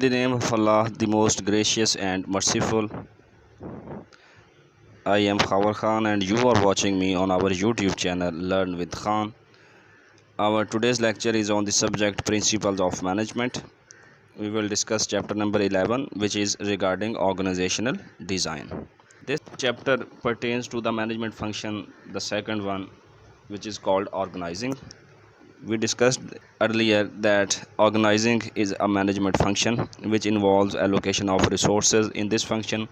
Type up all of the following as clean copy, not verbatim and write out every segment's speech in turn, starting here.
the name of Allah, the most gracious and merciful. I am Khawar Khan and you are watching me on our YouTube channel Learn with Khan. Our today's lecture is on the subject Principles of Management. We will discuss chapter number 11, which is regarding organizational design. This chapter pertains to the management function, the second one, which is called organizing. We discussed earlier that organizing is a management function which involves allocation of resources. In this function,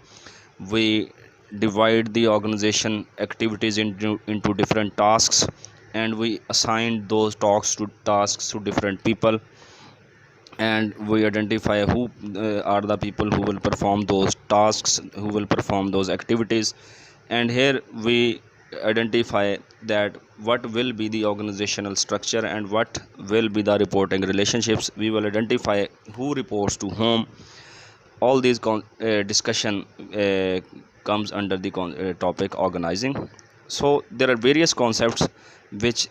we divide the organization activities into different tasks, and we assign those tasks to different people, and we identify who are the people who will perform those tasks, who will perform those activities. And here we identify that what will be the organizational structure and what will be the reporting relationships. We will identify who reports to whom. All these discussion comes under the topic organizing. So there are various concepts which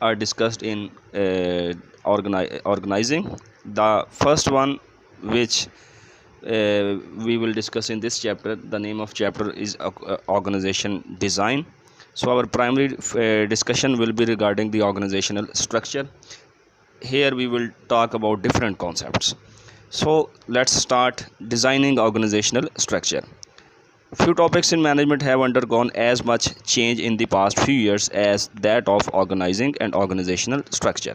are discussed in organizing. The first one which we will discuss in this chapter, the name of chapter is organization design. So our primary discussion will be regarding the organizational structure. Here we will talk about different concepts. So let's start designing organizational structure. Few topics in management have undergone as much change in the past few years as that of organizing and organizational structure.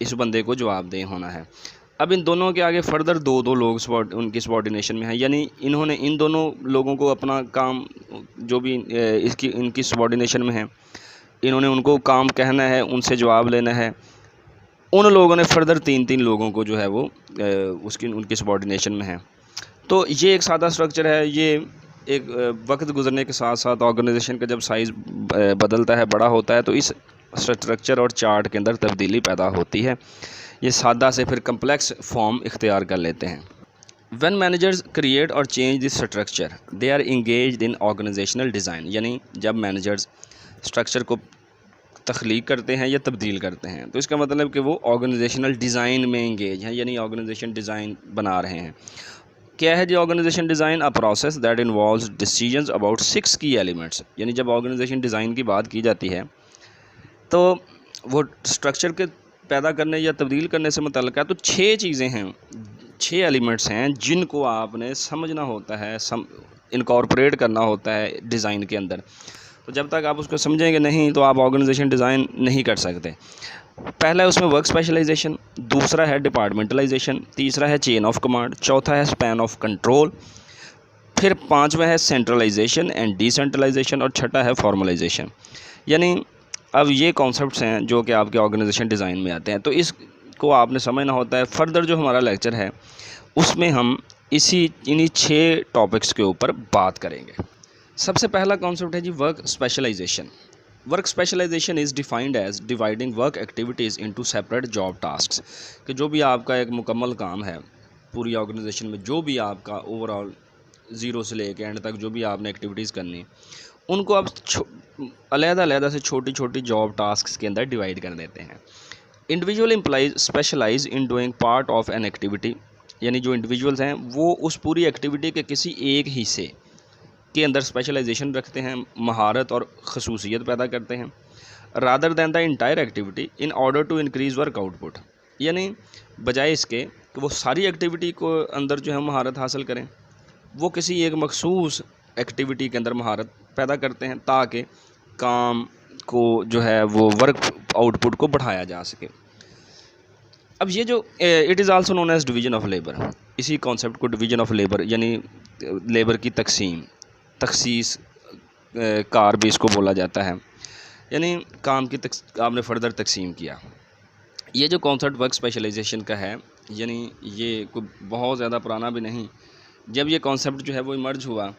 اس بندے کو جواب دہ ہونا ہے۔ اب ان دونوں کے آگے فردر دو لوگ ان کی سبارڈینیشن میں ہیں، یعنی انہوں نے ان دونوں لوگوں کو اپنا کام جو بھی ان کی سبارڈینیشن میں ہیں، انہوں نے ان کو کام کہنا ہے، ان سے جواب لینا ہے۔ ان لوگوں نے فردر تین لوگوں کو جو ہے وہ ان کی سبارڈینیشن میں ہیں۔ تو یہ ایک سادہ سٹرکچر ہے۔ یہ ایک وقت گزرنے کے ساتھ ساتھ آرگنائزیشن کا جب سائز بدلتا ہے، بڑا ہوتا ہے، تو اس سٹرکچر اور چارٹ کے اندر تبدیلی پیدا ہوتی ہے۔ یہ سادہ سے پھر کمپلیکس فارم اختیار کر لیتے ہیں۔ وین مینیجرز کریٹ اور change this structure they are engaged in organisational design, یعنی جب مینیجرز اسٹرکچر کو تخلیق کرتے ہیں یا تبدیل کرتے ہیں تو اس کا مطلب کہ وہ آرگنائزیشنل ڈیزائن میں انگیج ہیں، یعنی آرگنائزیشن ڈیزائن بنا رہے ہیں۔ کیا ہے جی organisation design? A process that involves decisions about 6 key elements, یعنی جب آرگنائزیشن ڈیزائن کی بات کی جاتی ہے تو وہ اسٹرکچر کے پیدا کرنے یا تبدیل کرنے سے متعلق ہے، تو 6 چیزیں ہیں، 6 ایلیمنٹس ہیں جن کو آپ نے سمجھنا ہوتا ہے، انکارپوریٹ کرنا ہوتا ہے ڈیزائن کے اندر۔ تو جب تک آپ اس کو سمجھیں گے نہیں تو آپ آرگنائزیشن ڈیزائن نہیں کر سکتے۔ پہلا ہے اس میں ورک اسپیشلائزیشن، دوسرا ہے ڈپارٹمنٹلائزیشن، تیسرا ہے چین آف کمانڈ، چوتھا ہے اسپین آف کنٹرول، پھر پانچواں ہے سینٹرلائزیشن اینڈ ڈی سینٹرلائزیشن، اور چھٹا ہے فارملائزیشن۔ یعنی اب یہ کانسیپٹس ہیں جو کہ آپ کے آرگنائزیشن ڈیزائن میں آتے ہیں، تو اس کو آپ نے سمجھنا ہوتا ہے۔ فردر جو ہمارا لیکچر ہے اس میں ہم انہی 6 ٹاپکس کے اوپر بات کریں گے۔ سب سے پہلا کانسیپٹ ہے جی work specialisation. Work specialisation is defined as dividing work activities into separate job tasks, کہ جو بھی آپ کا ایک مکمل کام ہے پوری آرگنائزیشن میں، جو بھی آپ کا اوور آل 0 سے لے کے اینڈ تک جو بھی آپ نے ایکٹیویٹیز کرنی، ان کو آپ علیحدہ سے چھوٹی جاب ٹاسکس کے اندر ڈیوائڈ کر دیتے ہیں۔ Individual employees specialise in doing part of an activity, یعنی جو انڈیویجولز ہیں وہ اس پوری ایکٹیویٹی کے کسی ایک حصے کے اندر اسپیشلائزیشن رکھتے ہیں، مہارت اور خصوصیت پیدا کرتے ہیں، rather than the entire activity in order to increase work output, یعنی بجائے اس کے کہ وہ ساری ایکٹیویٹی کو اندر جو ہے مہارت حاصل کریں، وہ کسی ایک مخصوص ایکٹیویٹی کے اندر مہارت پیدا کرتے ہیں تاکہ کام کو جو ہے وہ ورک آؤٹ پٹ کو بڑھایا جا سکے۔ اب یہ جو it is also known as division of labour, اسی کانسیپٹ کو ڈویژن آف لیبر یعنی لیبر کی تخصیص کار بھی اس کو بولا جاتا ہے، یعنی کام کی آپ نے فردر تقسیم کیا۔ یہ جو کانسیپٹ ورک اسپیشلائزیشن کا ہے، یعنی یہ کوئی بہت زیادہ پرانا بھی نہیں۔ جب یہ کانسیپٹ جو ہے وہ ایمرج ہوا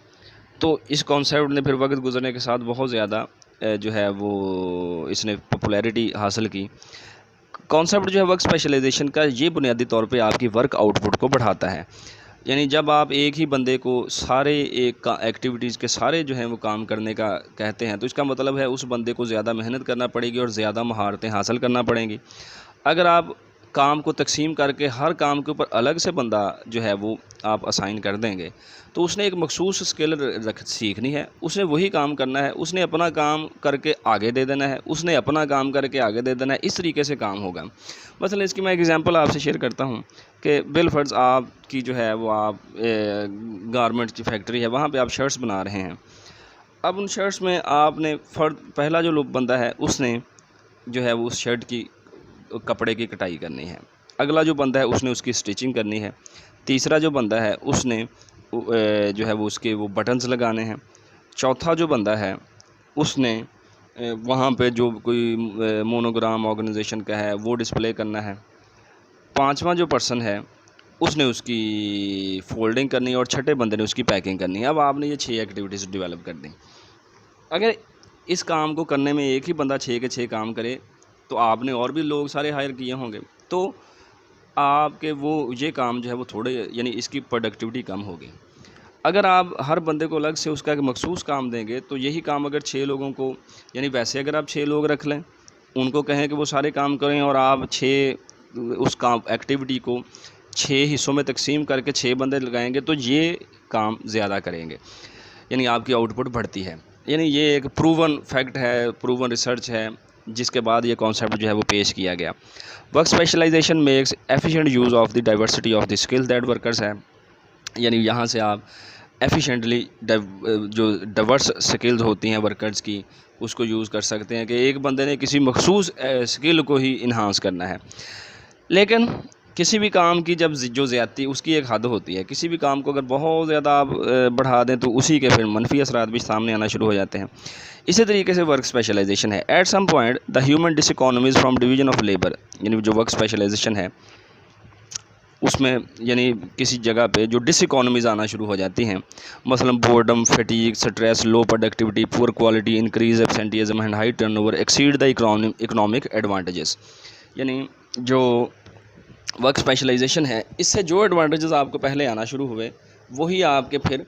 تو اس کانسیپٹ نے پھر وقت گزرنے کے ساتھ بہت زیادہ جو ہے وہ اس نے پاپولیرٹی حاصل کی۔ کانسیپٹ جو ہے ورک اسپیشلائزیشن کا، یہ بنیادی طور پہ آپ کی ورک آؤٹ پٹ کو بڑھاتا ہے، یعنی جب آپ ایک ہی بندے کو سارے ایکٹیویٹیز کے سارے جو ہیں وہ کام کرنے کا کہتے ہیں تو اس کا مطلب ہے اس بندے کو زیادہ محنت کرنا پڑے گی اور زیادہ مہارتیں حاصل کرنا پڑیں گی۔ اگر آپ کام کو تقسیم کر کے ہر کام کے اوپر الگ سے بندہ جو ہے وہ آپ اسائن کر دیں گے تو اس نے ایک مخصوص اسکل سیکھنی ہے، اس نے وہی کام کرنا ہے، اس نے اپنا کام کر کے آگے دے دینا ہے، اس نے اپنا کام کر کے آگے دے دینا ہے، اس طریقے سے کام ہوگا۔ مثلا اس کی میں ایک ایگزامپل آپ سے شیئر کرتا ہوں کہ بالفرض آپ کی جو ہے وہ آپ گارمنٹ کی فیکٹری ہے، وہاں پہ آپ شرٹس بنا رہے ہیں۔ اب ان شرٹس میں آپ نے پہلا جو بندہ ہے اس نے جو ہے وہ اس شرٹ کی کپڑے کی کٹائی کرنی ہے، اگلا جو بندہ ہے اس نے اس کی سٹیچنگ کرنی ہے، تیسرا جو بندہ ہے اس نے جو ہے وہ اس کے وہ بٹنز لگانے ہیں، چوتھا جو بندہ ہے اس نے وہاں پہ جو کوئی مونوگرام آرگنائزیشن کا ہے وہ ڈسپلے کرنا ہے، پانچواں جو پرسن ہے اس نے اس کی فولڈنگ کرنی ہے، اور چھٹے بندے نے اس کی پیکنگ کرنی ہے۔ اب آپ نے یہ 6 ایکٹیویٹیز ڈیولپ کر دیں۔ اگر اس کام کو کرنے میں ایک ہی بندہ 6 کے 6 کام کرے تو آپ نے اور بھی لوگ سارے ہائر کیے ہوں گے، تو آپ کے وہ یہ کام جو ہے وہ تھوڑے، یعنی اس کی پروڈکٹیوٹی کم ہوگی۔ اگر آپ ہر بندے کو الگ سے اس کا ایک مخصوص کام دیں گے تو یہی کام اگر 6 لوگوں کو، یعنی ویسے اگر آپ 6 لوگ رکھ لیں ان کو کہیں کہ وہ سارے کام کریں اور آپ 6 اس کام ایکٹیویٹی کو 6 حصوں میں تقسیم کر کے 6 بندے لگائیں گے تو یہ کام زیادہ کریں گے، یعنی آپ کی آؤٹ پٹ بڑھتی ہے۔ یعنی یہ ایک پروون فیکٹ ہے، پروون ریسرچ ہے، جس کے بعد یہ کانسیپٹ جو ہے وہ پیش کیا گیا۔ Work specialisation makes efficient use of the diversity of the skill that workers ہے، یعنی یہاں سے آپ ایفیشینٹلی جو ڈائیورس سکلز ہوتی ہیں ورکرز کی اس کو یوز کر سکتے ہیں کہ ایک بندے نے کسی مخصوص اسکل کو ہی انہانس کرنا ہے۔ لیکن کسی بھی کام کی جب جو زیادتی اس کی ایک حد ہوتی ہے، کسی بھی کام کو اگر بہت زیادہ آپ بڑھا دیں تو اسی کے پھر منفی اثرات بھی سامنے آنا شروع ہو جاتے ہیں۔ اسی طریقے سے ورک اسپیشلائزیشن ہے۔ At some point the human diseconomies from division of labour, یعنی جو ورک اسپیشلائزیشن ہے اس میں یعنی کسی جگہ پہ جو ڈس اکانومیز آنا شروع ہو جاتی ہیں، مثلا boredom, fatigue, stress, low productivity, poor quality, increased absenteeism and high turnover exceed the economic advantages, یعنی جو ورک اسپیشلائزیشن ہے اس سے جو ایڈوانٹیجز آپ کو پہلے آنا شروع ہوئے وہی آپ کے پھر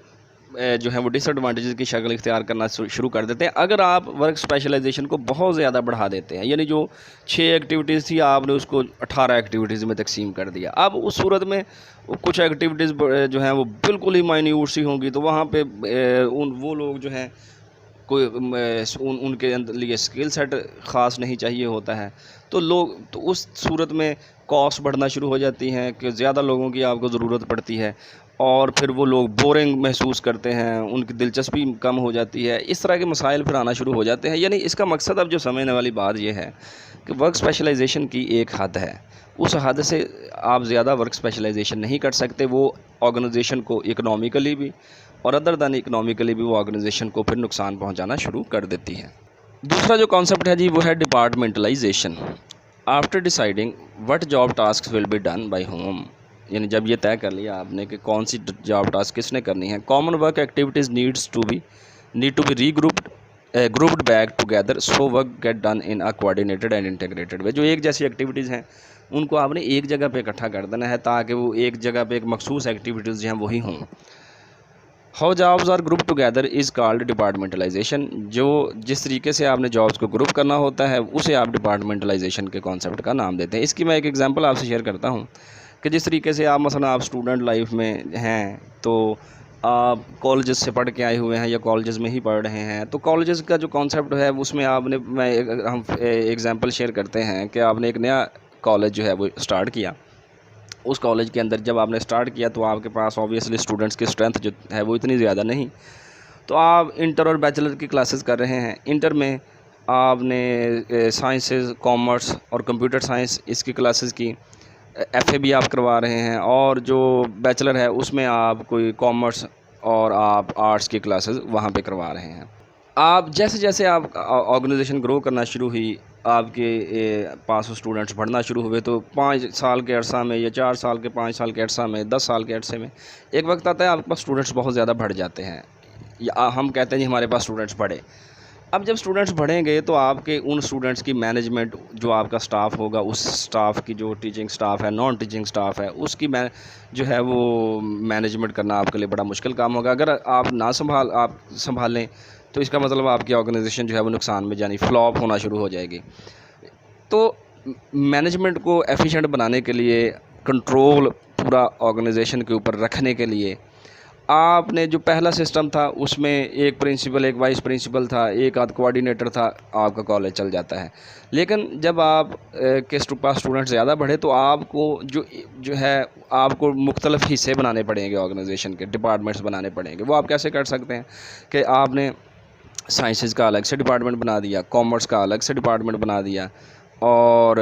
جو ہے وہ ڈس ایڈوانٹیجز کی شکل اختیار کرنا شروع کر دیتے ہیں اگر آپ ورک اسپیشلائزیشن کو بہت زیادہ بڑھا دیتے ہیں۔ یعنی جو 6 ایکٹیویٹیز تھی آپ نے اس کو 18 ایکٹیویٹیز میں تقسیم کر دیا۔ اب اس صورت میں کچھ ایکٹیویٹیز جو ہیں وہ بالکل ہی مائنیوٹ سی ہوں گی، تو وہاں پہ وہ لوگ جو ہیں کوئی ان کے لیے اسکل سیٹ خاص نہیں چاہیے ہوتا ہے، تو اس صورت میں کاسٹ بڑھنا شروع ہو جاتی ہیں کہ زیادہ لوگوں کی آپ کو ضرورت پڑتی ہے، اور پھر وہ لوگ بورنگ محسوس کرتے ہیں، ان کی دلچسپی کم ہو جاتی ہے، اس طرح کے مسائل پھر آنا شروع ہو جاتے ہیں۔ یعنی اس کا مقصد اب جو سمجھنے والی بات یہ ہے کہ ورک اسپیشلائزیشن کی ایک حد ہے، اس حد سے آپ زیادہ ورک اسپیشلائزیشن نہیں کر سکتے، وہ آرگنائزیشن کو اکنامیکلی بھی اور ادر دین اکنامیکلی بھی وہ آرگنائزیشن کو پھر نقصان پہنچانا شروع کر دیتی ہے۔ دوسرا جو کانسیپٹ ہے جی وہ ہے departmentalisation. After deciding what job task will be done by whom, یعنی جب یہ طے کر لیا آپ نے کہ کون سی جاب ٹاسک کس نے کرنی ہے، common work activities need to be regrouped back together so work get done in a coordinated and integrated way. جو ایک جیسی ایکٹیویٹیز ہیں ان کو آپ نے ایک جگہ پہ اکٹھا کر دینا ہے تاکہ وہ ایک جگہ پہ ایک مخصوص ایکٹیویٹیز جو ہیں وہی ہوں۔ How jobs are group together is called departmentalisation, جس طریقے سے آپ نے جابز کو گروپ کرنا ہوتا ہے اسے آپ ڈپارٹمنٹلائزیشن کے کانسیپٹ کا نام دیتے ہیں۔ اس کی میں ایک ایگزامپل آپ سے شیئر کرتا ہوں کہ جس طریقے سے آپ مثلا آپ اسٹوڈنٹ لائف میں ہیں تو آپ کالجز سے پڑھ کے آئے ہوئے ہیں یا کالجز میں ہی پڑھ رہے ہیں، تو کالجز کا جو کانسیپٹ ہے اس میں ہم ایگزامپل شیئر کرتے ہیں کہ آپ نے ایک نیا کالج جو ہے وہ اسٹارٹ کیا۔ اس کالج کے اندر جب آپ نے اسٹارٹ کیا تو آپ کے پاس آبویسلی اسٹوڈنٹس کی اسٹرینتھ جو ہے وہ اتنی زیادہ نہیں، تو آپ انٹر اور بیچلر کی کلاسز کر رہے ہیں۔ انٹر میں آپ نے سائنسز، کامرس اور کمپیوٹر سائنس اس کی کلاسز کی، ایف اے بھی آپ کروا رہے ہیں، اور جو بیچلر ہے اس میں آپ کوئی کامرس اور آپ آرٹس کی کلاسز وہاں پہ کروا رہے ہیں۔ آپ جیسے جیسے آپ آرگنائزیشن گرو کرنا شروع ہوئی، آپ کے پاس اسٹوڈنٹس بڑھنا شروع ہوئے، تو 5 سال کے عرصہ میں یا 4 سال کے 5 سال کے عرصہ میں 10 سال کے عرصے میں ایک وقت آتا ہے آپ کے پاس اسٹوڈنٹس بہت زیادہ بڑھ جاتے ہیں، یا ہم کہتے ہیں جی ہمارے پاس اسٹوڈنٹس بڑھے۔ اب جب اسٹوڈنٹس بڑھیں گے تو آپ کے ان اسٹوڈنٹس کی مینجمنٹ، جو آپ کا سٹاف ہوگا اس سٹاف کی جو ٹیچنگ سٹاف ہے، نان ٹیچنگ سٹاف ہے، اس کی جو ہے وہ مینجمنٹ کرنا آپ کے لیے بڑا مشکل کام ہوگا۔ اگر آپ سنبھالیں تو اس کا مطلب آپ کی آرگنائزیشن جو ہے وہ نقصان میں جانی فلاپ ہونا شروع ہو جائے گی۔ تو مینجمنٹ کو ایفیشینٹ بنانے کے لیے، کنٹرول پورا آرگنائزیشن کے اوپر رکھنے کے لیے، آپ نے جو پہلا سسٹم تھا اس میں ایک پرنسپل، ایک وائس پرنسپل تھا، ایک آدھ کوآرڈینیٹر تھا، آپ کا کالج چل جاتا ہے۔ لیکن جب آپ کے پاس اسٹوڈنٹ زیادہ بڑھے تو آپ کو جو ہے آپ کو مختلف حصے بنانے پڑیں گے، آرگنائزیشن کے ڈپارٹمنٹس بنانے پڑیں گے۔ وہ آپ کیسے کر سکتے ہیں کہ آپ نے سائنسز کا الگ سے ڈپارٹمنٹ بنا دیا، کامرس کا الگ سے ڈپارٹمنٹ بنا دیا، اور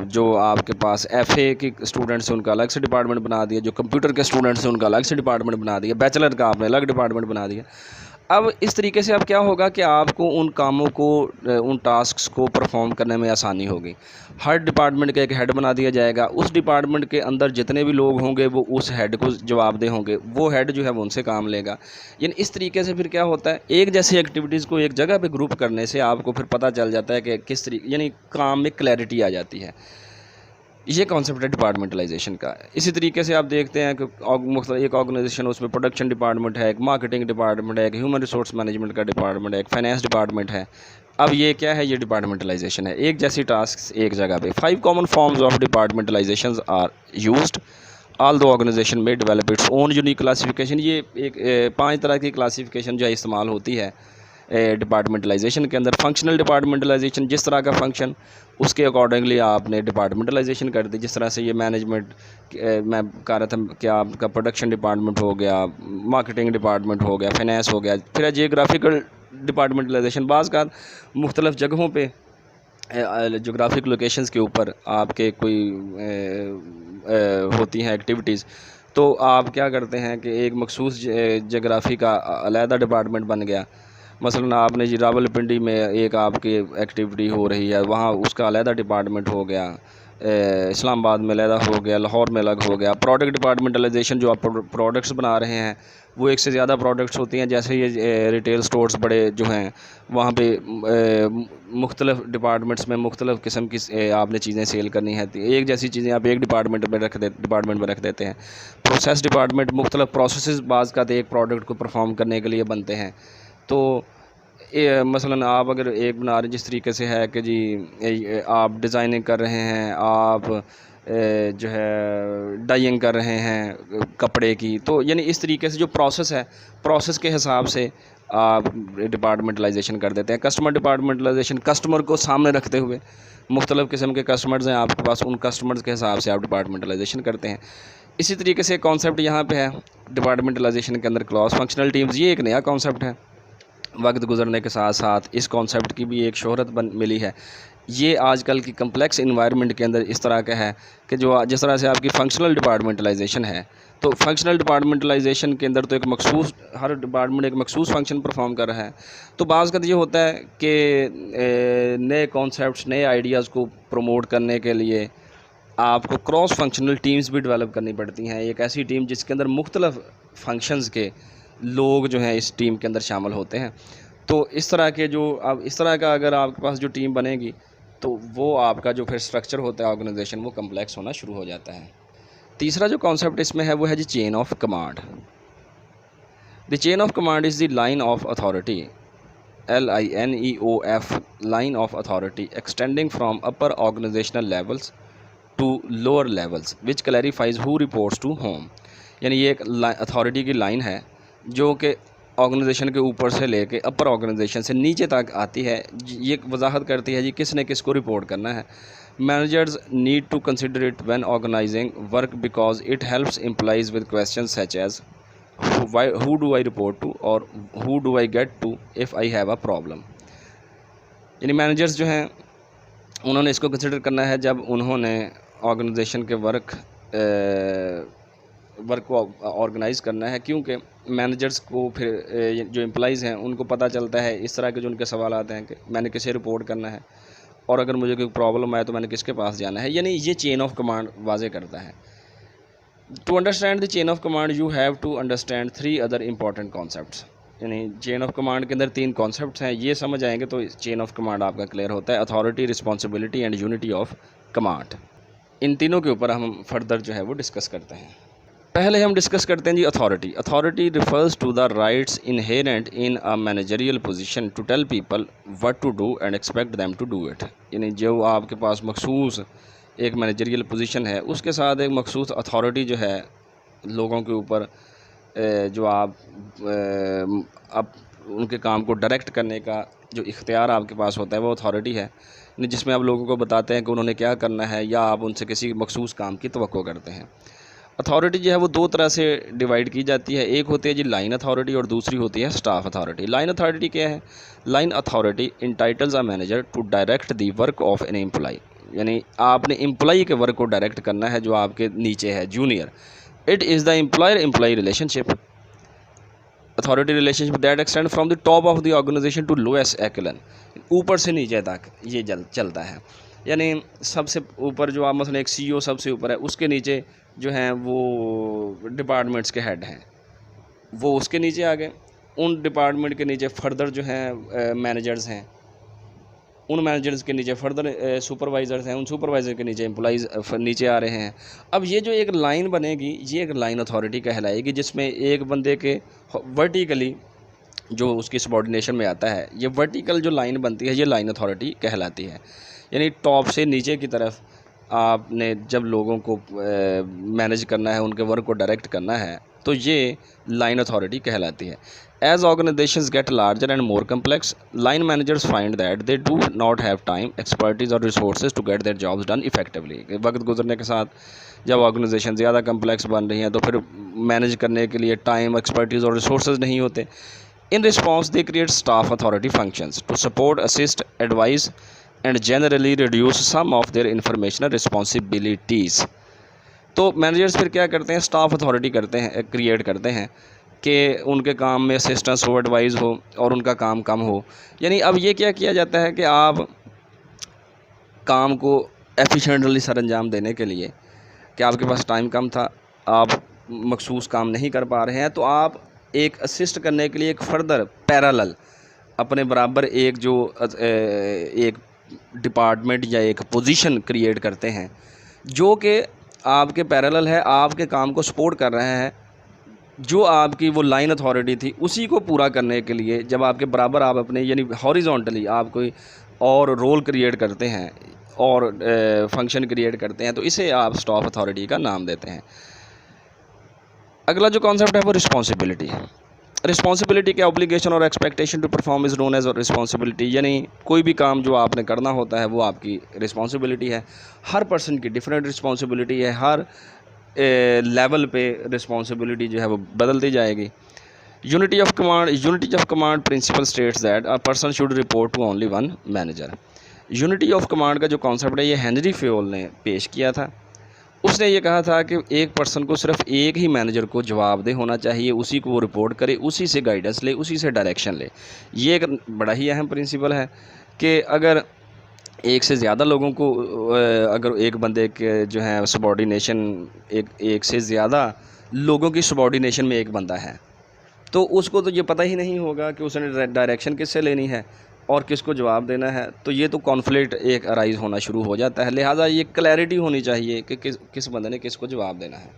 جو آپ کے پاس ایف اے کے اسٹوڈنٹس ہیں ان کا الگ سے ڈپارٹمنٹ بنا دیا، جو کمپیوٹر کے اسٹوڈنٹس ہیں ان کا الگ سے ڈپارٹمنٹ بنا دیا، بیچلر کا آپ نے الگ ڈپارٹمنٹ بنا دیا۔ اب اس طریقے سے اب کیا ہوگا کہ آپ کو ان کاموں کو، ان ٹاسکس کو پرفارم کرنے میں آسانی ہوگی۔ ہر ڈپارٹمنٹ کا ایک ہیڈ بنا دیا جائے گا، اس ڈپارٹمنٹ کے اندر جتنے بھی لوگ ہوں گے وہ اس ہیڈ کو جواب دہ ہوں گے، وہ ہیڈ جو ہے وہ ان سے کام لے گا۔ یعنی اس طریقے سے پھر کیا ہوتا ہے، ایک جیسی ایکٹیویٹیز کو ایک جگہ پہ گروپ کرنے سے آپ کو پھر پتہ چل جاتا ہے کہ کس طریقے، یعنی کام میں کلیئرٹی آ جاتی ہے۔ یہ کانسیپٹ ہے ڈپارٹمنٹلائزیشن کا۔ اسی طریقے سے آپ دیکھتے ہیں کہ مختلف ایک آرگنائزیشن، اس میں پروڈکشن ڈپارٹمنٹ ہے، ایک مارکیٹنگ ڈپارٹمنٹ ہے، ایک ہیومن ریسورس مینجمنٹ کا ڈپارٹمنٹ ہے، ایک فائنانس ڈپارٹمنٹ ہے۔ اب یہ کیا ہے، یہ ڈپارٹمنٹلائزیشن ہے، ایک جیسی ٹاسکس ایک جگہ پہ۔ 5 common forms of departmentalisations are used although organisation میں develop its own unique classification. یہ ایک 5 طرح کی کلاسیفیکیشن جو ہے استعمال ہوتی ہے ڈپارٹمنٹلائزیشن کے اندر۔ فنکشنل ڈپارٹمنٹلائزیشن، جس طرح کا فنکشن اس کے اکارڈنگلی آپ نے ڈپارٹمنٹلائزیشن کر دی۔ جس طرح سے یہ مینجمنٹ میں کہہ رہا تھا کہ آپ کا پروڈکشن ڈپارٹمنٹ ہو گیا، مارکیٹنگ ڈپارٹمنٹ ہو گیا، فائنانس ہو گیا۔ پھر جیوگرافیکل ڈپارٹمنٹلائزیشن، بعض کا مختلف جگہوں پہ جغرافک لوکیشنز کے اوپر آپ کے کوئی ہوتی ہیں ایکٹیویٹیز، تو آپ کیا کرتے ہیں کہ ایک مخصوص جغرافی کا علیحدہ ڈپارٹمنٹ بن گیا. مثلا آپ نے جی راول پنڈی میں ایک آپ کی ایکٹیویٹی ہو رہی ہے، وہاں اس کا علیحدہ ڈپارٹمنٹ ہو گیا. اسلام آباد میں علیحدہ ہو گیا، لاہور میں الگ ہو گیا. پروڈکٹ ڈپارٹمنٹلائزیشن، جو آپ پروڈکٹس بنا رہے ہیں وہ ایک سے زیادہ پروڈکٹس ہوتی ہیں. جیسے یہ ریٹیل سٹورز بڑے جو ہیں وہاں پہ مختلف ڈپارٹمنٹس میں مختلف قسم کی آپ نے چیزیں سیل کرنی ہے. ایک جیسی چیزیں آپ ایک ڈپارٹمنٹ میں رکھ دیتے ہیں. پروسیس ڈپارٹمنٹ، مختلف پروسیسز بعض کا ایک پروڈکٹ کو پرفارم کرنے کے لیے بنتے ہیں. تو مثلا آپ اگر ایک بنا رہے، جس طریقے سے ہے کہ جی آپ ڈیزائننگ کر رہے ہیں، آپ جو ہے ڈائنگ کر رہے ہیں کپڑے کی، تو یعنی اس طریقے سے جو پروسیس ہے، پروسیس کے حساب سے آپ ڈپارٹمنٹلائزیشن کر دیتے ہیں. کسٹمر ڈپارٹمنٹلائزیشن، کسٹمر کو سامنے رکھتے ہوئے، مختلف قسم کے کسٹمرز ہیں آپ کے پاس، ان کسٹمرز کے حساب سے آپ ڈپارٹمنٹلائزیشن کرتے ہیں. اسی طریقے سے کانسیپٹ یہاں پہ ہے ڈپارٹمنٹلائزیشن کے اندر کلاس فنکشنل ٹیمز. یہ ایک نیا کانسیپٹ ہے. وقت گزرنے کے ساتھ ساتھ اس کانسیپٹ کی بھی ایک شہرت ملی ہے. یہ آج کل کی کمپلیکس انوائرمنٹ کے اندر اس طرح کا ہے کہ جس طرح سے آپ کی فنکشنل ڈپارٹمنٹلائزیشن ہے، تو فنکشنل ڈپارٹمنٹلائزیشن کے اندر تو ہر ڈپارٹمنٹ ایک مخصوص فنکشن پرفارم کر رہا ہے. تو بعض کا یہ ہوتا ہے کہ نئے کانسیپٹس، نئے آئیڈیاز کو پروموٹ کرنے کے لیے آپ کو کراس فنکشنل ٹیمز بھی ڈیولپ کرنی پڑتی ہیں. ایک ایسی ٹیم جس کے اندر مختلف فنکشنز کے لوگ جو ہیں اس ٹیم کے اندر شامل ہوتے ہیں. تو اس طرح کے اس طرح کا اگر آپ کے پاس جو ٹیم بنے گی تو وہ آپ کا جو پھر اسٹرکچر ہوتا ہے آرگنائزیشن، وہ کمپلیکس ہونا شروع ہو جاتا ہے. تیسرا جو کانسیپٹ اس میں ہے وہ ہے جی chain of command. The chain of command is the line of authority, LINEOF، line of authority extending from upper organizational levels to lower levels which clarifies who reports to whom. یعنی یہ ایک authority کی line ہے جو کہ organization کے اوپر سے لے کے اپر آرگنائزیشن سے نیچے تک آتی ہے. یہ وضاحت کرتی ہے جی کس نے کس کو رپورٹ کرنا ہے. Managers need to consider it when organizing work because it helps employees with questions such as who do I report to or who do I get to if I have a problem. یعنی managers جو ہیں انہوں نے اس کو consider کرنا ہے جب انہوں نے آرگنائزیشن کے ورک کو آرگنائز کرنا ہے، کیونکہ مینیجرز کو پھر جو امپلائیز ہیں ان کو پتہ چلتا ہے اس طرح کے جو ان کے سوالات ہیں کہ میں نے کسے رپورٹ کرنا ہے، اور اگر مجھے کوئی پرابلم آئے تو میں نے کس کے پاس جانا ہے. یعنی یہ چین آف کمانڈ واضح کرتا ہے. To understand the chain of command you have to understand 3 other important concepts. یعنی چین آف کمانڈ کے اندر 3 کانسیپٹس ہیں. یہ سمجھ آئیں گے تو چین آف کمانڈ آپ کا کلیئر ہوتا ہے. Authority, responsibility and unity of command. ان تینوں کے اوپر ہم فردر جو ہے وہ ڈسکس کرتے ہیں. پہلے ہم ڈسکس کرتے ہیں جی authority. Authority refers to the rights inherent in a managerial position to tell people what to do and expect them to do it. یعنی جو آپ کے پاس مخصوص ایک مینیجریل پوزیشن ہے، اس کے ساتھ ایک مخصوص اتھارٹی جو ہے لوگوں کے اوپر، جو آپ ان کے کام کو ڈائریکٹ کرنے کا جو اختیار آپ کے پاس ہوتا ہے وہ اتھارٹی ہے. جس میں آپ لوگوں کو بتاتے ہیں کہ انہوں نے کیا کرنا ہے، یا آپ ان سے کسی مخصوص کام کی توقع کرتے ہیں. اتھارٹی جو ہے وہ 2 طرح سے ڈیوائیڈ کی جاتی ہے. ایک ہوتی ہے جی لائن اتھارٹی اور دوسری ہوتی ہے اسٹاف اتھارٹی. لائن اتھارٹی کیا ہے؟ Line authority entitles a manager to direct the work of an employee. یعنی آپ نے امپلائی کے ورک کو ڈائریکٹ کرنا ہے جو آپ کے نیچے ہے، junior. It is the employer employee relationship, authority relationship that extend from the top of the organization to lowest echelon. اوپر سے نیچے تک یہ چلتا ہے. یعنی سب سے اوپر جو آپ مثلا ایک CEO سب سے اوپر ہے، اس کے نیچے جو ہیں وہ ڈپارٹمنٹس کے ہیڈ ہیں، وہ اس کے نیچے آ گئے. ان ڈپارٹمنٹ کے نیچے فردر جو ہیں مینیجرز ہیں، ان مینیجرز کے نیچے فردر سپروائزرز ہیں، ان سپروائزر کے نیچے امپلائیز نیچے آ رہے ہیں. اب یہ جو ایک لائن بنے گی یہ ایک لائن اتھارٹی کہلائے گی، جس میں ایک بندے کے ورٹیکلی جو اس کی سبارڈینیشن میں آتا ہے، یہ ورٹیکل جو لائن بنتی ہے یہ لائن اتھارٹی کہلاتی ہے. یعنی ٹاپ سے نیچے کی طرف آپ نے جب لوگوں کو مینیج کرنا ہے، ان کے ورک کو ڈائریکٹ کرنا ہے، تو یہ لائن اتھارٹی کہلاتی ہے. As organizations get larger and more complex, line managers find that they do not have time, expertise or resources to get their jobs done effectively. وقت گزرنے کے ساتھ جب آرگنائزیشن زیادہ کمپلیکس بن رہی ہیں تو پھر مینیج کرنے کے لیے ٹائم، ایکسپرٹیز اور ریسورسز نہیں ہوتے. In response, they create staff authority functions to support, assist, advise and generally reduce some of their informational responsibilities. تو مینیجرز پھر کیا کرتے ہیں, اسٹاف اتھارٹی کرتے ہیں, کریٹ کرتے ہیں کہ ان کے کام میں اسسٹنس ہو, ایڈوائز ہو اور ان کا کام کم ہو. یعنی اب یہ کیا جاتا ہے کہ آپ کام کو ایفیشینٹلی سر انجام دینے کے لیے, کہ آپ کے پاس ٹائم کم تھا, آپ مخصوص کام نہیں کر پا رہے ہیں, تو آپ ایک اسسٹ کرنے کے لیے ایک فردر پیرالل اپنے برابر ایک ڈپارٹمنٹ یا ایک پوزیشن کریٹ کرتے ہیں جو کہ آپ کے پیرالل ہے, آپ کے کام کو سپورٹ کر رہے ہیں. جو آپ کی وہ لائن اتھارٹی تھی اسی کو پورا کرنے کے لیے جب آپ کے برابر آپ اپنے یعنی ہاریزونٹلی آپ کوئی اور رول کریٹ کرتے ہیں اور فنکشن کریٹ کرتے ہیں, تو اسے آپ اسٹاف اتھارٹی کا نام دیتے ہیں. اگلا جو کانسیپٹ ہے وہ رسپانسبلٹی. رسپانسبلٹی کے اوبلیگیشن اور expectation to perform is known as responsibility. یعنی کوئی بھی کام جو آپ نے کرنا ہوتا ہے وہ آپ کی رسپانسبلٹی ہے. ہر پرسن کی ڈفرینٹ رسپانسبلٹی ہے, ہر لیول پہ رسپانسبلٹی جو ہے وہ بدلتی جائے گی. Unity of command principle states that a person should report to only one manager. Unity of command کا جو کانسیپٹ ہے یہ ہنری فیول نے پیش کیا تھا. اس نے یہ کہا تھا کہ ایک پرسن کو صرف ایک ہی مینیجر کو جواب دہ ہونا چاہیے, اسی کو وہ رپورٹ کرے, اسی سے گائیڈنس لے, اسی سے ڈائریکشن لے. یہ ایک بڑا ہی اہم پرنسپل ہے کہ اگر ایک سے زیادہ لوگوں کو اگر ایک بندے کے جو ہے سبارڈینیشن ایک سے زیادہ لوگوں کی سبارڈینیشن میں ایک بندہ ہے, تو اس کو تو یہ پتہ ہی نہیں ہوگا کہ اس نے ڈائریکشن کس سے لینی ہے اور کس کو جواب دینا ہے, تو یہ تو کانفلکٹ ایک ارائز ہونا شروع ہو جاتا ہے. لہٰذا یہ کلیئرٹی ہونی چاہیے کہ کس بندے نے کس کو جواب دینا ہے.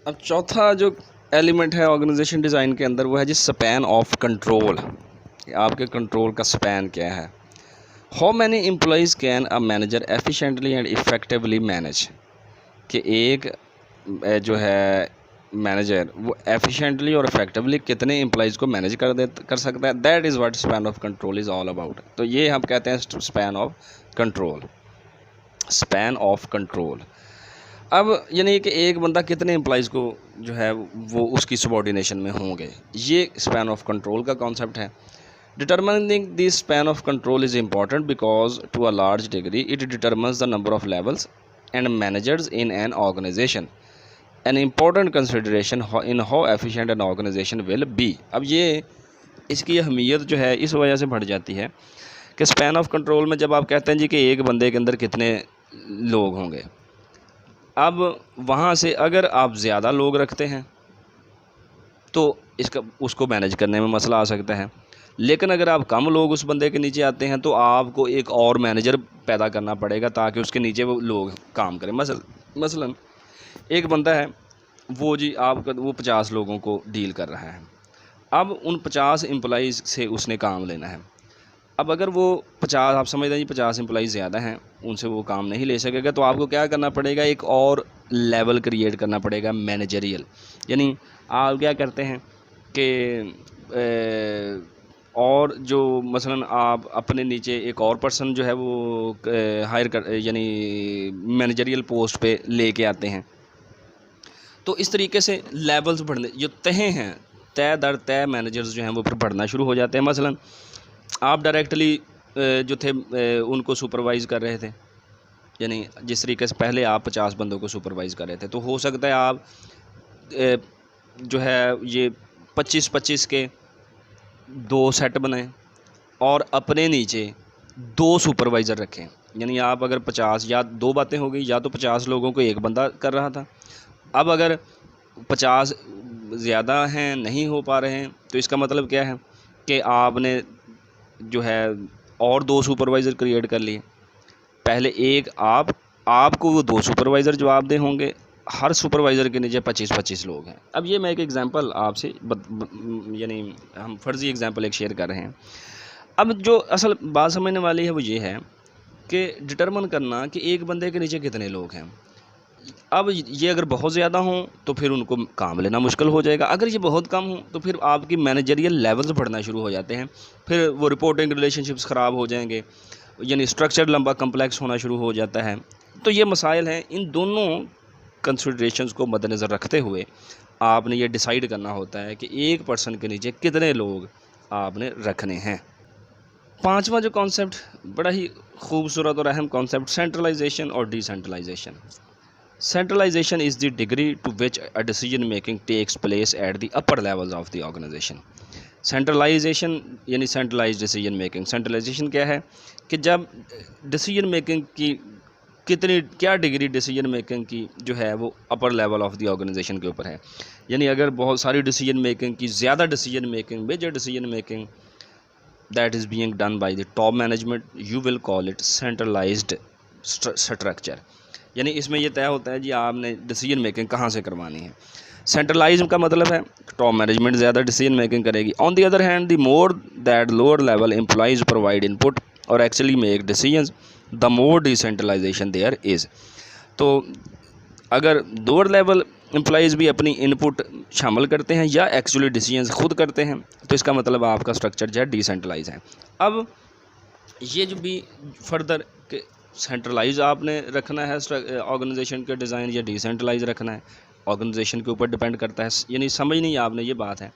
اب چوتھا جو ایلیمنٹ ہے آرگنائزیشن ڈیزائن کے اندر وہ ہے جی سپین آف کنٹرول. آپ کے کنٹرول کا سپین کیا ہے. How many employees can a manager efficiently and effectively manage. کہ ایک جو ہے مینیجر وہ ایفیشینٹلی اور افیکٹولی کتنے امپلائیز کو مینیج کر سکتا ہے. That is what span of control is all about. تو یہ ہم کہتے ہیں span of control. Span of control. اب یعنی کہ ایک بندہ کتنے امپلائیز کو جو ہے وہ اس کی سبارڈینیشن میں ہوں گے, یہ اسپین آف کنٹرول کا کانسیپٹ ہے. Determining the span of control is important because to a large degree it determines the number of levels and managers in an organization. An important consideration in how efficient an organization will be. اب یہ اس کی اہمیت جو ہے اس وجہ سے بڑھ جاتی ہے کہ span of control میں جب آپ کہتے ہیں جی کہ ایک بندے کے اندر کتنے لوگ ہوں گے, اب وہاں سے اگر آپ زیادہ لوگ رکھتے ہیں تو اس کو مینیج کرنے میں مسئلہ آ سکتا ہے. لیکن اگر آپ کم لوگ اس بندے کے نیچے آتے ہیں تو آپ کو ایک اور مینیجر پیدا کرنا پڑے گا تاکہ اس کے نیچے وہ لوگ کام کریں. مثلا ایک بندہ ہے وہ جی آپ کا وہ 50 لوگوں کو ڈیل کر رہا ہے. اب ان 50 امپلائیز سے اس نے کام لینا ہے. اب اگر وہ 50 آپ سمجھ رہے ہیں 50 امپلائیز زیادہ ہیں, ان سے وہ کام نہیں لے سکے گا, تو آپ کو کیا کرنا پڑے گا, ایک اور لیول کریٹ کرنا پڑے گا مینیجریل. یعنی آپ کیا کرتے ہیں کہ اور جو مثلا آپ اپنے نیچے ایک اور پرسن جو ہے وہ ہائر یعنی مینیجریل پوسٹ پہ لے کے آتے ہیں. تو اس طریقے سے لیولز بڑھنے جو تہیں ہیں, طے در طے مینیجرز جو ہیں وہ پھر بڑھنا شروع ہو جاتے ہیں. مثلا آپ ڈائریکٹلی جو تھے ان کو سپروائز کر رہے تھے, یعنی جس طریقے سے پہلے آپ 50 بندوں کو سپروائز کر رہے تھے, تو ہو سکتا ہے آپ جو ہے یہ 25 کے 2 سیٹ بنائیں اور اپنے نیچے 2 سپروائزر رکھیں. یعنی آپ اگر 50 یا 2 باتیں ہو گئی, یا تو 50 لوگوں کو ایک بندہ کر رہا تھا. اب اگر 50 زیادہ ہیں نہیں ہو پا رہے ہیں تو اس کا مطلب کیا ہے کہ آپ نے جو ہے اور 2 سپروائزر کریٹ کر لیے. پہلے ایک آپ کو وہ 2 سپروائزر جواب دہ ہوں گے, ہر سپروائزر کے نیچے 25 لوگ ہیں. اب یہ میں ایک ایگزامپل آپ سے یعنی ہم فرضی ایگزامپل ایک شیئر کر رہے ہیں. اب جو اصل بات سمجھنے والی ہے وہ یہ ہے کہ ڈٹرمن کرنا کہ ایک بندے کے نیچے کتنے لوگ ہیں. اب یہ اگر بہت زیادہ ہوں تو پھر ان کو کام لینا مشکل ہو جائے گا. اگر یہ بہت کم ہوں تو پھر آپ کی مینیجریل لیولز بڑھنا شروع ہو جاتے ہیں, پھر وہ رپورٹنگ ریلیشن شپس خراب ہو جائیں گے, یعنی اسٹرکچر لمبا کمپلیکس ہونا شروع ہو جاتا ہے. تو یہ مسائل ہیں. ان دونوں کنسیڈریشنز کو مد نظر رکھتے ہوئے آپ نے یہ ڈیسائیڈ کرنا ہوتا ہے کہ ایک پرسن کے نیچے کتنے لوگ آپ نے رکھنے ہیں. پانچواں جو کانسیپٹ بڑا ہی خوبصورت اور اہم کانسیپٹ، سینٹرلائزیشن اور decentralisation. Centralization is the degree to which a decision making takes place at the upper levels of the organization. Centralisation یعنی سینٹرلائز ڈیسیجن میکنگ. سینٹرلائزیشن کیا ہے کہ جب ڈیسیجن میکنگ کی کیا ڈگری ڈیسیجن میکنگ کی جو ہے وہ upper level of the organisation کے اوپر ہے. یعنی اگر بہت ساری ڈیسیجن میکنگ کی زیادہ decision making major decision making that is being done by the top management, you will call it centralised structure. یعنی اس میں یہ طے ہوتا ہے جی آپ نے ڈیسیجن میکنگ کہاں سے کروانی ہے. سینٹرلائزم کا مطلب ہے ٹاپ مینجمنٹ زیادہ ڈیسیجن میکنگ کرے گی. On the other hand, the more that lower level employees provide input or actually make decisions, the more decentralization there is. تو اگر لوور لیول امپلائیز بھی اپنی ان پٹ شامل کرتے ہیں یا ایکچولی ڈیسیجنز خود کرتے ہیں تو اس کا مطلب آپ کا اسٹرکچر جو ہے ڈیسینٹرلائز ہے. اب یہ جو بھی فردر کہ سینٹرلائز آپ نے رکھنا ہے آرگنائزیشن کے ڈیزائن یا ڈیسینٹرلائز رکھنا ہے، آرگنائزیشن کے اوپر ڈپینڈ کرتا ہے. یعنی سمجھنی آپ نے یہ بات ہے.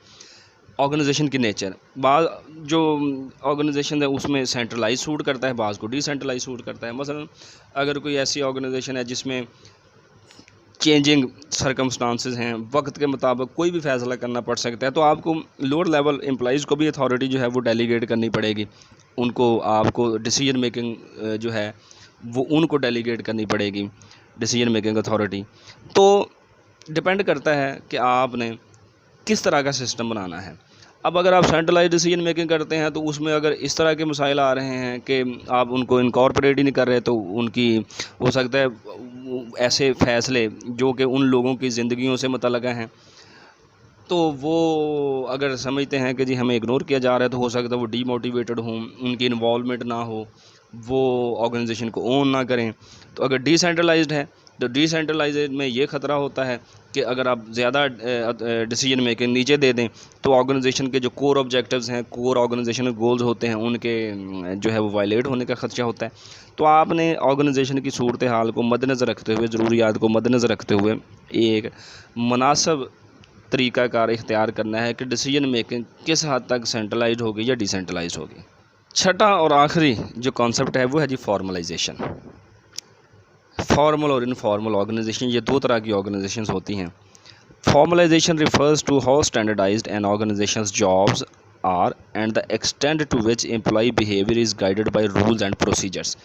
آرگنائزیشن کی نیچر، بعض جو آرگنائزیشن ہے اس میں سینٹرلائز سوٹ کرتا ہے، بعض کو ڈیسینٹرلائز سوٹ کرتا ہے. مثلا اگر کوئی ایسی آرگنائزیشن ہے جس میں چینجنگ سرکمسٹانسز ہیں، وقت کے مطابق کوئی بھی فیصلہ کرنا پڑ سکتا ہے، تو آپ کو لوور لیول امپلائیز کو بھی اتھارٹی جو ہے وہ ڈیلیگیٹ کرنی پڑے گی. ان کو آپ کو ڈیسیجن میکنگ جو ہے وہ ان کو ڈیلیگیٹ کرنی پڑے گی، ڈیسیجن میکنگ اتھارٹی. تو ڈپینڈ کرتا ہے کہ آپ نے کس طرح کا سسٹم بنانا ہے. اب اگر آپ سینٹرلائز ڈیسیجن میکنگ کرتے ہیں تو اس میں اگر اس طرح کے مسائل آ رہے ہیں کہ آپ ان کو انکارپوریٹ ہی نہیں کر رہے، تو ان کی ہو سکتا ہے ایسے فیصلے جو کہ ان لوگوں کی زندگیوں سے متعلقہ ہیں، تو وہ اگر سمجھتے ہیں کہ جی ہمیں اگنور کیا جا رہا ہے، تو ہو سکتا ہے وہ ڈی موٹیویٹڈ ہوں، ان کی انوالومنٹ نہ ہو، وہ آرگنائزیشن کو اون نہ کریں. تو اگر ڈی سینٹرلائزڈ ہے تو ڈی سینٹرلائزڈ میں یہ خطرہ ہوتا ہے کہ اگر آپ زیادہ ڈیسیجن میکنگ نیچے دے دیں تو آرگنائزیشن کے جو کور آبجیکٹیوز ہیں، کور آرگنائزیشن گولز ہوتے ہیں، ان کے جو ہے وہ وائلیٹ ہونے کا خدشہ ہوتا ہے. تو آپ نے آرگنائزیشن کی صورتحال کو مد نظر رکھتے ہوئے، ضروریات کو مد نظر رکھتے ہوئے ایک مناسب طریقہ کار اختیار کرنا ہے کہ ڈیسیجن میکنگ کس حد تک سینٹرلائزڈ ہوگی یا ڈی سینٹرلائزڈ ہوگی. چھٹا اور آخری جو کانسیپٹ ہے وہ ہے جی فارملائزیشن. فارمل اور انفارمل آرگنائزیشن، یہ دو طرح کی آرگنائزیشنز ہوتی ہیں. Formalisation refers to how standardised an organisations jobs are and the extent to which employee behaviour is guided by rules and procedures.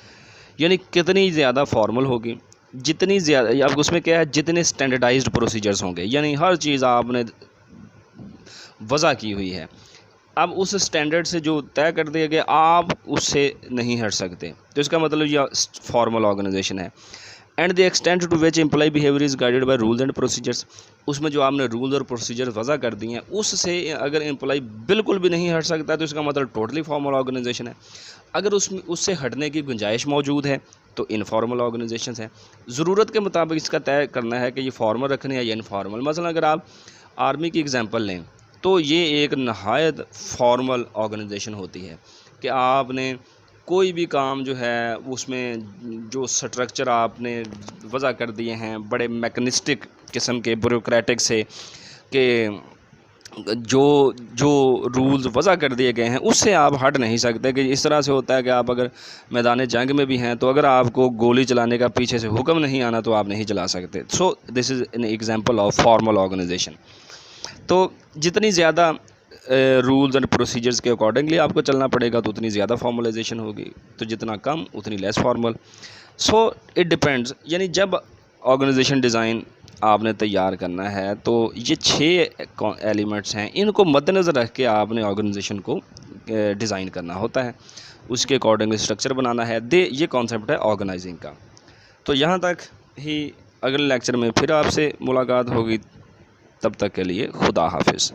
یعنی کتنی زیادہ فارمل ہوگی، جتنی زیادہ اب اس میں کیا ہے جتنے اسٹینڈرڈائزڈ پروسیجرز ہوں گے، یعنی ہر چیز آپ نے وضع کی ہوئی ہے. اب اس اسٹینڈرڈ سے جو طے کر دیا گیا آپ اس سے نہیں ہٹ سکتے، تو اس کا مطلب یہ فارمل آرگنائزیشن ہے. And the extent to which employee behaviour is guided by rules and procedures, اس میں جو آپ نے رولز اور پروسیجر وضع کر دی ہیں اس سے اگر امپلائی بالکل بھی نہیں ہٹ سکتا تو اس کا مطلب ٹوٹلی فارمل آرگنائزیشن ہے. اگر اس سے ہٹنے کی گنجائش موجود ہے تو انفارمل آرگنائزیشنز ہیں. ضرورت کے مطابق اس کا طے کرنا ہے کہ یہ فارمل رکھنے ہے یا انفارمل. مثلا اگر آپ آرمی کی اگزامپل لیں تو یہ ایک نہایت فارمل آرگنائزیشن ہوتی ہے کہ آپ نے کوئی بھی کام جو ہے اس میں جو سٹرکچر آپ نے وضع کر دیے ہیں بڑے میکنسٹک قسم کے بیوروکریٹک سے، کہ جو رولز وضع کر دیے گئے ہیں اس سے آپ ہٹ نہیں سکتے. کہ اس طرح سے ہوتا ہے کہ آپ اگر میدان جنگ میں بھی ہیں تو اگر آپ کو گولی چلانے کا پیچھے سے حکم نہیں آنا تو آپ نہیں چلا سکتے. So this is an example of formal organization. تو جتنی زیادہ رولز اینڈ پروسیجرز کے اکارڈنگلی آپ کو چلنا پڑے گا تو اتنی زیادہ فارملائزیشن ہوگی، تو جتنا کم اتنی لیس فارمل. So it depends. یعنی جب آرگنائزیشن ڈیزائن آپ نے تیار کرنا ہے تو یہ 6 ایلیمنٹس ہیں، ان کو مد نظر رکھ کے آپ نے آرگنائزیشن کو ڈیزائن کرنا ہوتا ہے، اس کے اکارڈنگ اسٹرکچر بنانا ہے. یہ کانسیپٹ ہے آرگنائزنگ کا. تو یہاں تک ہی، اگلے لیکچر میں پھر آپ سے ملاقات ہوگی. تب تک کے لیے خدا حافظ.